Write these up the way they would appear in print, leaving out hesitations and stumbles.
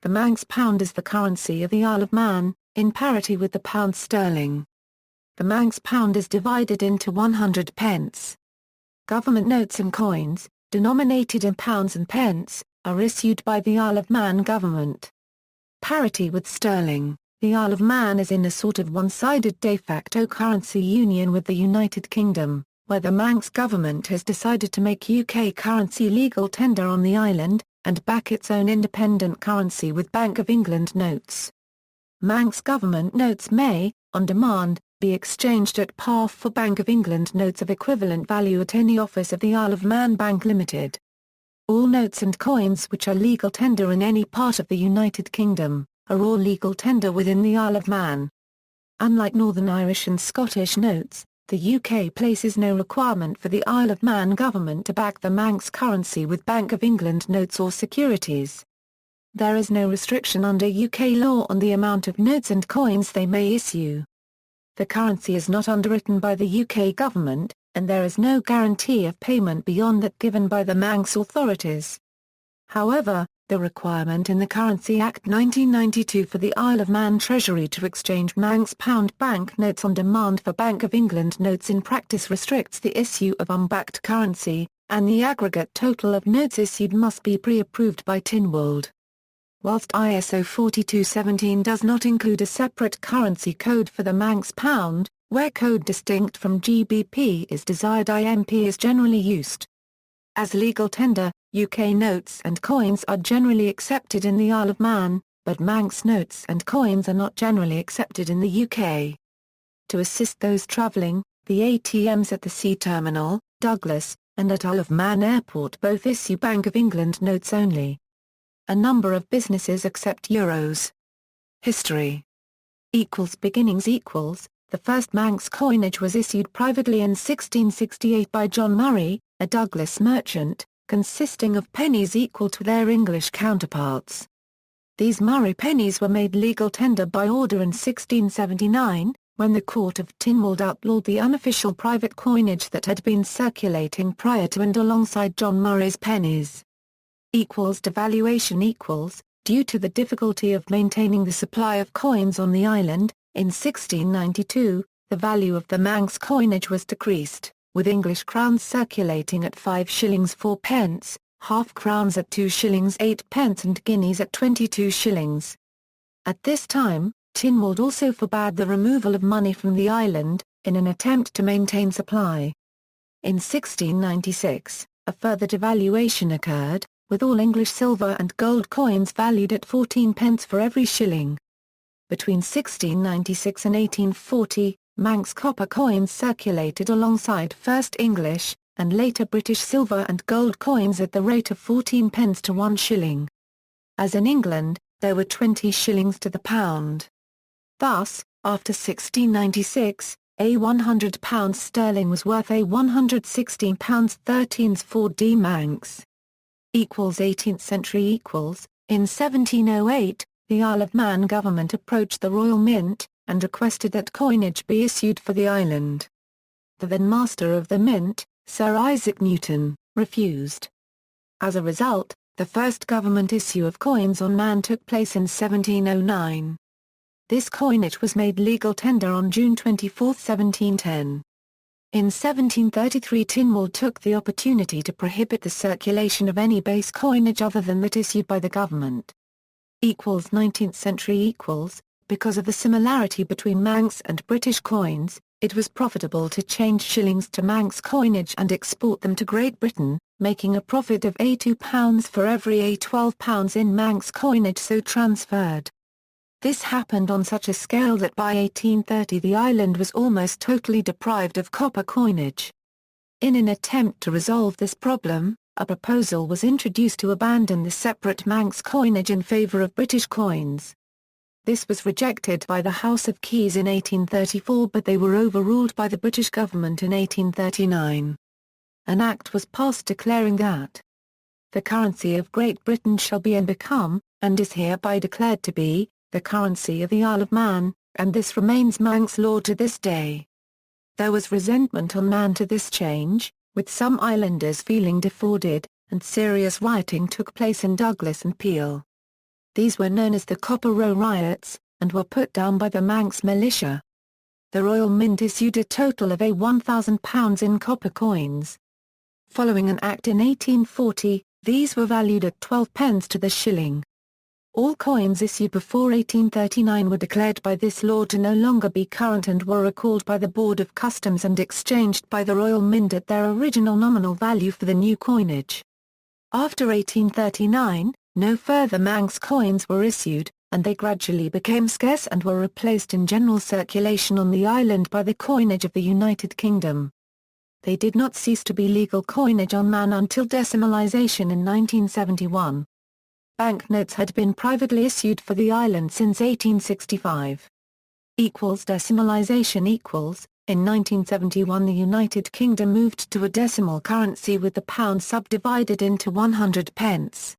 The Manx Pound is the currency of the Isle of Man, in parity with the pound sterling. The Manx Pound is divided into 100 pence. Government notes and coins, denominated in pounds and pence, are issued by the Isle of Man government. Parity with sterling. The Isle of Man is in a sort of one-sided de facto currency union with the United Kingdom, where the Manx government has decided to make UK currency legal tender on the island, and back its own independent currency with Bank of England notes. Manx government notes may, on demand, be exchanged at par for Bank of England notes of equivalent value at any office of the Isle of Man Bank Limited. All notes and coins which are legal tender in any part of the United Kingdom, are all legal tender within the Isle of Man. Unlike Northern Irish and Scottish notes, the UK places no requirement for the Isle of Man government to back the Manx currency with Bank of England notes or securities. There is no restriction under UK law on the amount of notes and coins they may issue. The currency is not underwritten by the UK government, and there is no guarantee of payment beyond that given by the Manx authorities. However, the requirement in the Currency Act 1992 for the Isle of Man Treasury to exchange Manx Pound bank notes on demand for Bank of England notes in practice restricts the issue of unbacked currency, and the aggregate total of notes issued must be pre-approved by Tynwald. Whilst ISO 4217 does not include a separate currency code for the Manx Pound, where code distinct from GBP is desired, IMP is generally used. As legal tender, UK notes and coins are generally accepted in the Isle of Man, but Manx notes and coins are not generally accepted in the UK. To assist those travelling, the ATMs at the Sea Terminal, Douglas, and at Isle of Man Airport both issue Bank of England notes only. A number of businesses accept euros. History. Beginnings. The first Manx coinage was issued privately in 1668 by John Murray, a Douglas merchant, consisting of pennies equal to their English counterparts. These Murray pennies were made legal tender by order in 1679, when the Court of Tynwald outlawed the unofficial private coinage that had been circulating prior to and alongside John Murray's pennies. Devaluation. Due to the difficulty of maintaining the supply of coins on the island, in 1692, the value of the Manx coinage was decreased, with English crowns circulating at 5 shillings 4 pence, half crowns at 2 shillings 8 pence and guineas at 22 shillings. At this time, Tynwald also forbade the removal of money from the island, in an attempt to maintain supply. In 1696, a further devaluation occurred, with all English silver and gold coins valued at 14 pence for every shilling. Between 1696 and 1840, Manx copper coins circulated alongside first English, and later British silver and gold coins at the rate of 14 pence to 1 shilling. As in England, there were 20 shillings to the pound. Thus, after 1696, a £100 sterling was worth a £116 13 4d Manx. 18th century. In 1708, the Isle of Man government approached the Royal Mint, and requested that coinage be issued for the island. The then Master of the Mint, Sir Isaac Newton, refused. As a result, the first government issue of coins on Man took place in 1709. This coinage was made legal tender on June 24, 1710. In 1733 Tynwald took the opportunity to prohibit the circulation of any base coinage other than that issued by the government. 19th century. Because of the similarity between Manx and British coins, it was profitable to change shillings to Manx coinage and export them to Great Britain, making a profit of £2 for every £12 in Manx coinage so transferred. This happened on such a scale that by 1830 the island was almost totally deprived of copper coinage. In an attempt to resolve this problem, a proposal was introduced to abandon the separate Manx coinage in favour of British coins. This was rejected by the House of Keys in 1834, but they were overruled by the British government in 1839. An act was passed declaring that the currency of Great Britain shall be and become, and is hereby declared to be, the currency of the Isle of Man, and this remains Manx law to this day. There was resentment on Man to this change, with some islanders feeling defrauded, and serious rioting took place in Douglas and Peel. These were known as the Copper Row Riots, and were put down by the Manx militia. The Royal Mint issued a total of £1,000 in copper coins. Following an act in 1840, these were valued at 12 pence to the shilling. All coins issued before 1839 were declared by this law to no longer be current and were recalled by the Board of Customs and exchanged by the Royal Mint at their original nominal value for the new coinage. After 1839, no further Manx coins were issued, and they gradually became scarce and were replaced in general circulation on the island by the coinage of the United Kingdom. They did not cease to be legal coinage on Man until decimalisation in 1971. Banknotes had been privately issued for the island since 1865. Decimalisation equals. In 1971 the United Kingdom moved to a decimal currency with the pound subdivided into 100 pence.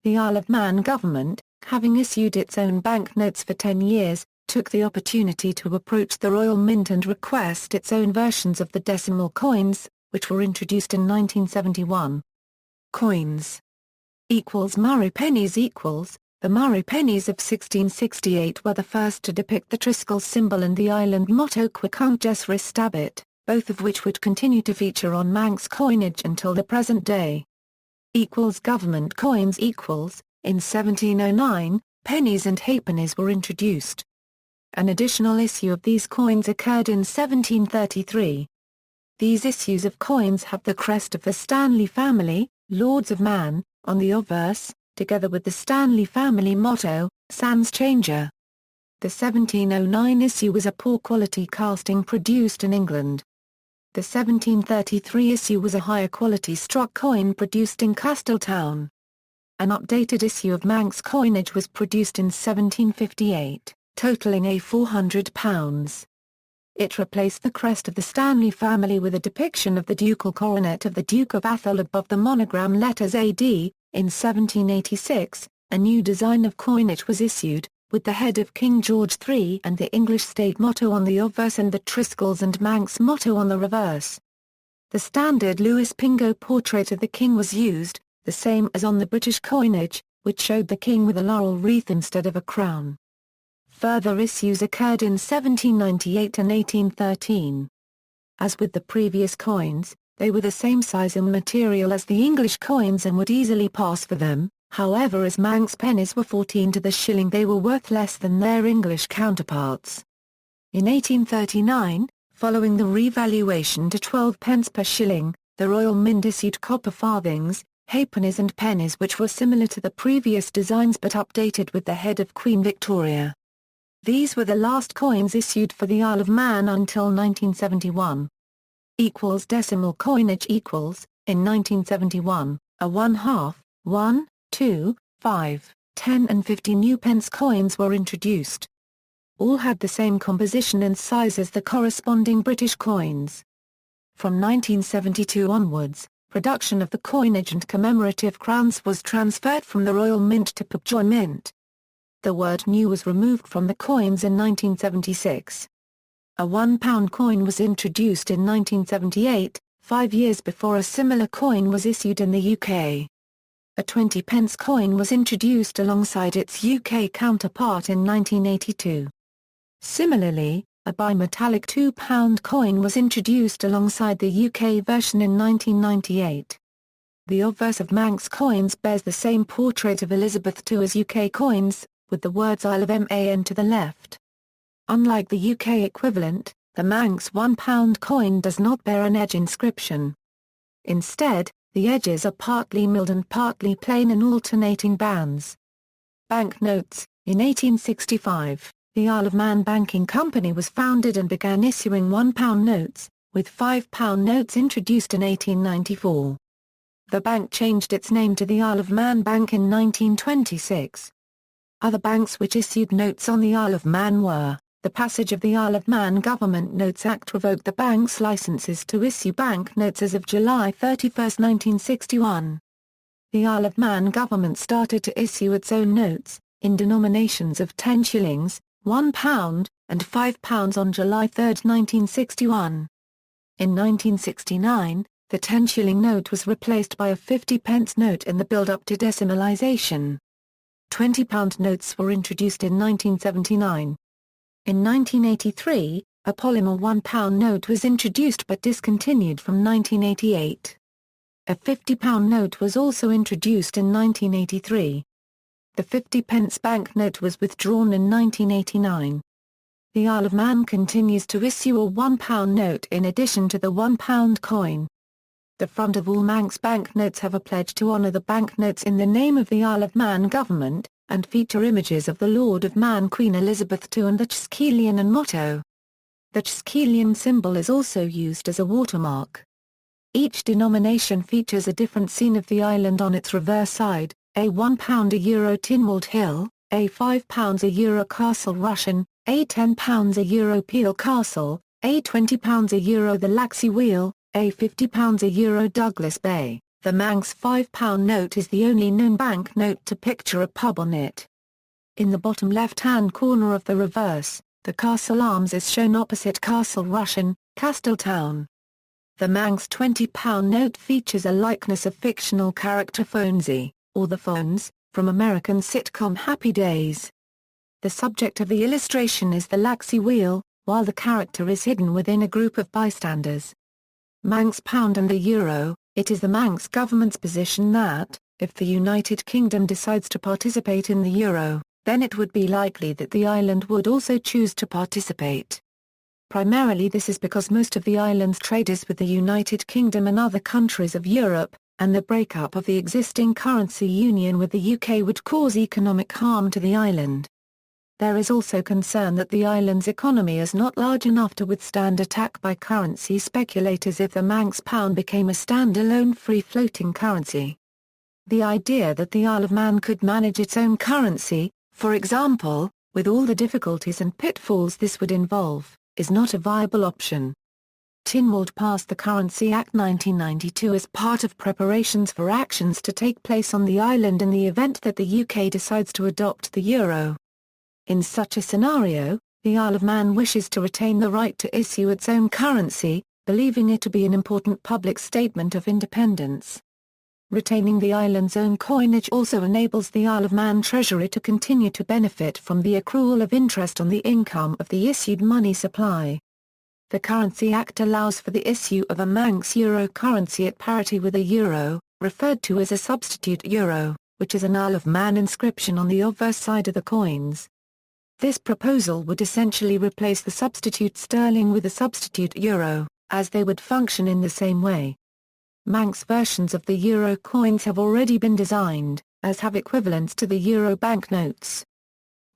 The Isle of Man government, having issued its own banknotes for 10 years, took the opportunity to approach the Royal Mint and request its own versions of the decimal coins, which were introduced in 1971. Coins Murray pennies The Murray pennies of 1668 were the first to depict the Triskel symbol and the island motto Quiconque Jes Restabit, both of which would continue to feature on Manx coinage until the present day. Government coins In 1709, pennies and halfpennies were introduced. An additional issue of these coins occurred in 1733. These issues of coins have the crest of the Stanley family, Lords of Man, on the obverse, together with the Stanley family motto, Sans Changer. The 1709 issue was a poor quality casting produced in England. The 1733 issue was a higher quality struck coin produced in Castletown. An updated issue of Manx coinage was produced in 1758, totaling £400. It replaced the crest of the Stanley family with a depiction of the ducal coronet of the Duke of Atholl above the monogram letters AD. In 1786, a new design of coinage was issued, with the head of King George III and the English state motto on the obverse and the Triskells and Manx motto on the reverse. The standard Louis Pingo portrait of the king was used, the same as on the British coinage, which showed the king with a laurel wreath instead of a crown. Further issues occurred in 1798 and 1813. As with the previous coins, they were the same size and material as the English coins and would easily pass for them, however as Manx pennies were 14 to the shilling they were worth less than their English counterparts. In 1839, following the revaluation to 12 pence per shilling, the Royal Mint issued copper farthings, halfpennies and pennies which were similar to the previous designs but updated with the head of Queen Victoria. These were the last coins issued for the Isle of Man until 1971. Decimal coinage In 1971, a 1/2, 1, 2, 5, 10 and 50 new pence coins were introduced. All had the same composition and size as the corresponding British coins. From 1972 onwards, production of the coinage and commemorative crowns was transferred from the Royal Mint to Pupjoy Mint. The word new was removed from the coins in 1976. A £1 coin was introduced in 1978, 5 years before a similar coin was issued in the UK. A 20 pence coin was introduced alongside its UK counterpart in 1982. Similarly, a bimetallic £2 coin was introduced alongside the UK version in 1998. The obverse of Manx coins bears the same portrait of Elizabeth II as UK coins, with the words Isle of Man to the left. Unlike the UK equivalent, the Manx £1 coin does not bear an edge inscription. Instead, the edges are partly milled and partly plain in alternating bands. Banknotes In 1865, the Isle of Man Banking Company was founded and began issuing £1 notes, with £5 notes introduced in 1894. The bank changed its name to the Isle of Man Bank in 1926. Other banks which issued notes on the Isle of Man were, the passage of the Isle of Man Government Notes Act revoked the bank's licenses to issue banknotes as of July 31, 1961. The Isle of Man government started to issue its own notes, in denominations of 10 shillings, £1, and £5 on July 3, 1961. In 1969, the 10-shilling note was replaced by a 50-pence note in the build-up to decimalisation. £20 notes were introduced in 1979. In 1983, a polymer £1 note was introduced but discontinued from 1988. A £50 note was also introduced in 1983. The 50p banknote was withdrawn in 1989. The Isle of Man continues to issue a £1 note in addition to the £1 coin. The front of all Manx banknotes have a pledge to honour the banknotes in the name of the Isle of Man government, and feature images of the Lord of Man Queen Elizabeth II and the Triskelion and motto. The Triskelion symbol is also used as a watermark. Each denomination features a different scene of the island on its reverse side: a £1 a euro Tynwald Hill, a £5 a euro Castle Rushen, a £10 a euro Peel Castle, a £20 a euro the Laxey Wheel, a £50 a euro Douglas Bay. The Manx £5 note is the only known banknote to picture a pub on it. In the bottom left-hand corner of the reverse, the Castle Arms is shown opposite Castle Rushen, Castletown. The Manx £20 note features a likeness of fictional character Fonzie, or the Fonz, from American sitcom Happy Days. The subject of the illustration is the Laxey Wheel, while the character is hidden within a group of bystanders. Manx Pound and the Euro. It is the Manx government's position that, if the United Kingdom decides to participate in the euro, then it would be likely that the island would also choose to participate. Primarily this is because most of the island's trade is with the United Kingdom and other countries of Europe, and the breakup of the existing currency union with the UK would cause economic harm to the island. There is also concern that the island's economy is not large enough to withstand attack by currency speculators if the Manx Pound became a standalone free-floating currency. The idea that the Isle of Man could manage its own currency, for example, with all the difficulties and pitfalls this would involve, is not a viable option. Tynwald passed the Currency Act 1992 as part of preparations for actions to take place on the island in the event that the UK decides to adopt the euro. In such a scenario, the Isle of Man wishes to retain the right to issue its own currency, believing it to be an important public statement of independence. Retaining the island's own coinage also enables the Isle of Man Treasury to continue to benefit from the accrual of interest on the income of the issued money supply. The Currency Act allows for the issue of a Manx euro currency at parity with a euro, referred to as a substitute euro, which is an Isle of Man inscription on the obverse side of the coins. This proposal would essentially replace the substitute sterling with the substitute euro, as they would function in the same way. Manx versions of the euro coins have already been designed, as have equivalents to the euro banknotes.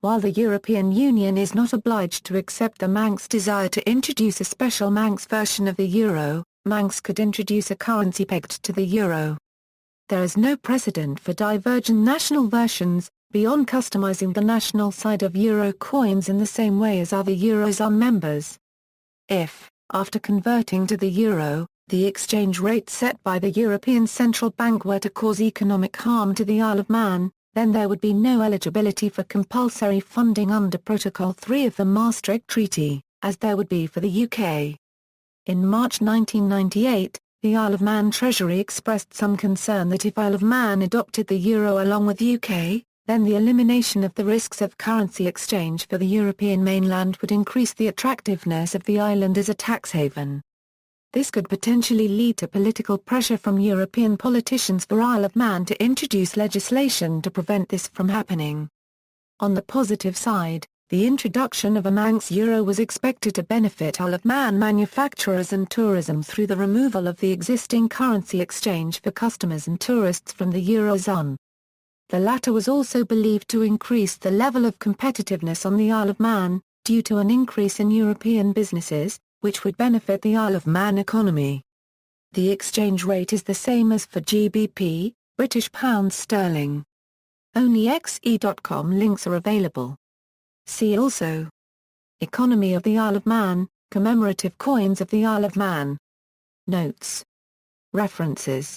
While the European Union is not obliged to accept the Manx desire to introduce a special Manx version of the euro, Manx could introduce a currency pegged to the euro. There is no precedent for divergent national versions, beyond customizing the national side of euro coins in the same way as other eurozone members. If, after converting to the euro, the exchange rate set by the European Central Bank were to cause economic harm to the Isle of Man, then there would be no eligibility for compulsory funding under Protocol 3 of the Maastricht Treaty, as there would be for the UK. In March 1998, the Isle of Man Treasury expressed some concern that if Isle of Man adopted the euro along with UK, then the elimination of the risks of currency exchange for the European mainland would increase the attractiveness of the island as a tax haven. This could potentially lead to political pressure from European politicians for Isle of Man to introduce legislation to prevent this from happening. On the positive side, the introduction of a Manx euro was expected to benefit Isle of Man manufacturers and tourism through the removal of the existing currency exchange for customers and tourists from the eurozone. The latter was also believed to increase the level of competitiveness on the Isle of Man, due to an increase in European businesses, which would benefit the Isle of Man economy. The exchange rate is the same as for GBP, British pounds sterling. Only xe.com links are available. See also: Economy of the Isle of Man, commemorative coins of the Isle of Man. Notes. References.